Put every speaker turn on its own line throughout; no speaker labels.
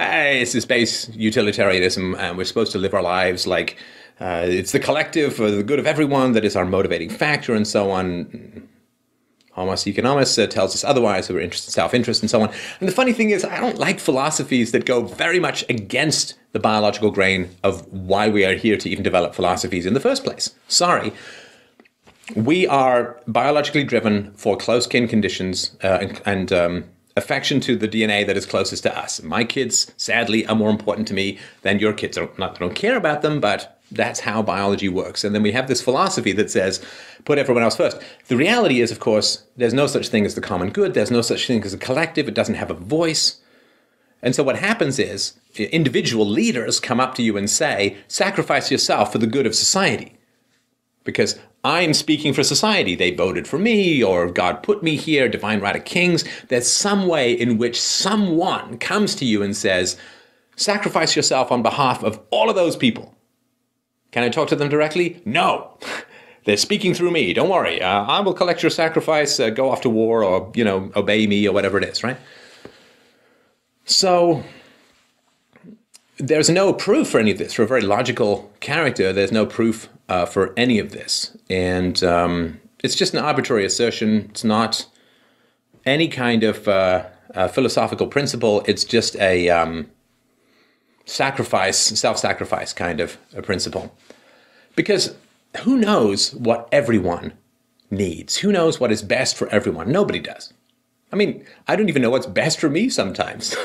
it's this base utilitarianism, and we're supposed to live our lives like it's the collective for the good of everyone that is our motivating factor, and so on. Homos economos tells us otherwise, so we're interested in self-interest and so on. And the funny thing is, I don't like philosophies that go very much against the biological grain of why we are here to even develop philosophies in the first place. Sorry. We are biologically driven for close kin conditions and affection to the DNA that is closest to us. My kids, sadly, are more important to me than your kids. Not that I don't care about them, but that's how biology works. And then we have this philosophy that says, put everyone else first. The reality is, of course, there's no such thing as the common good. There's no such thing as a collective. It doesn't have a voice. And so what happens is individual leaders come up to you and say, sacrifice yourself for the good of society. Because I'm speaking for society. They voted for me, or God put me here, divine right of kings. There's some way in which someone comes to you and says, sacrifice yourself on behalf of all of those people. Can I talk to them directly? No. They're speaking through me. Don't worry. I will collect your sacrifice, go off to war, or, obey me, or whatever it is, right? So there's no proof for any of this. For a very logical character, there's no proof for any of this. And it's just an arbitrary assertion. It's not any kind of philosophical principle. It's just a self-sacrifice kind of a principle. Because who knows what everyone needs? Who knows what is best for everyone? Nobody does. I mean, I don't even know what's best for me sometimes.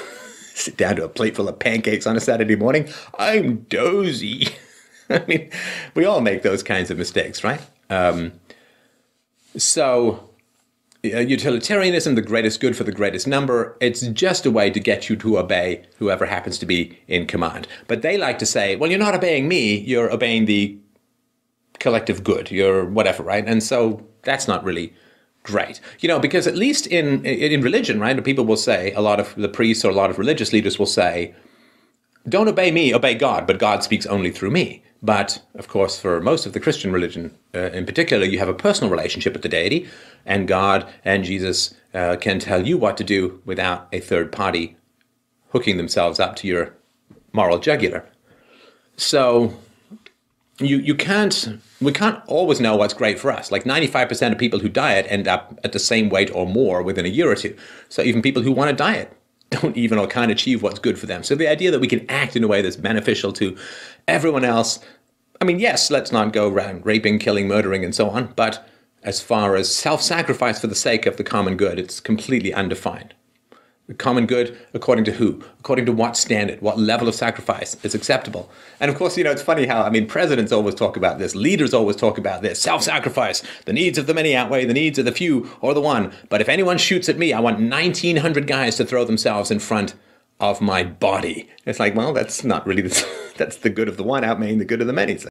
Sit down to a plate full of pancakes on a Saturday morning. I'm dozy. I mean, we all make those kinds of mistakes, right? So utilitarianism, the greatest good for the greatest number, it's just a way to get you to obey whoever happens to be in command. But they like to say, well, you're not obeying me, you're obeying the collective good, you're whatever, right? And so that's not really great. Because at least in religion, right, people will say, a lot of the priests or a lot of religious leaders will say, don't obey me, obey God, but God speaks only through me. But, of course, for most of the Christian religion in particular, you have a personal relationship with the deity, and God and Jesus can tell you what to do without a third party hooking themselves up to your moral jugular. So we can't always know what's great for us. Like 95% of people who diet end up at the same weight or more within a year or two. So even people who want to diet don't even or can't achieve what's good for them. So the idea that we can act in a way that's beneficial to everyone else, I mean, yes, let's not go around raping, killing, murdering, and so on. But as far as self-sacrifice for the sake of the common good, it's completely undefined. The common good, according to who? According to what standard? What level of sacrifice is acceptable? And of course, it's funny how, presidents always talk about this. Leaders always talk about this. Self-sacrifice. The needs of the many outweigh the needs of the few or the one. But if anyone shoots at me, I want 1,900 guys to throw themselves in front of my body. It's like, well, that's not really, that's the good of the one outweighing the good of the many.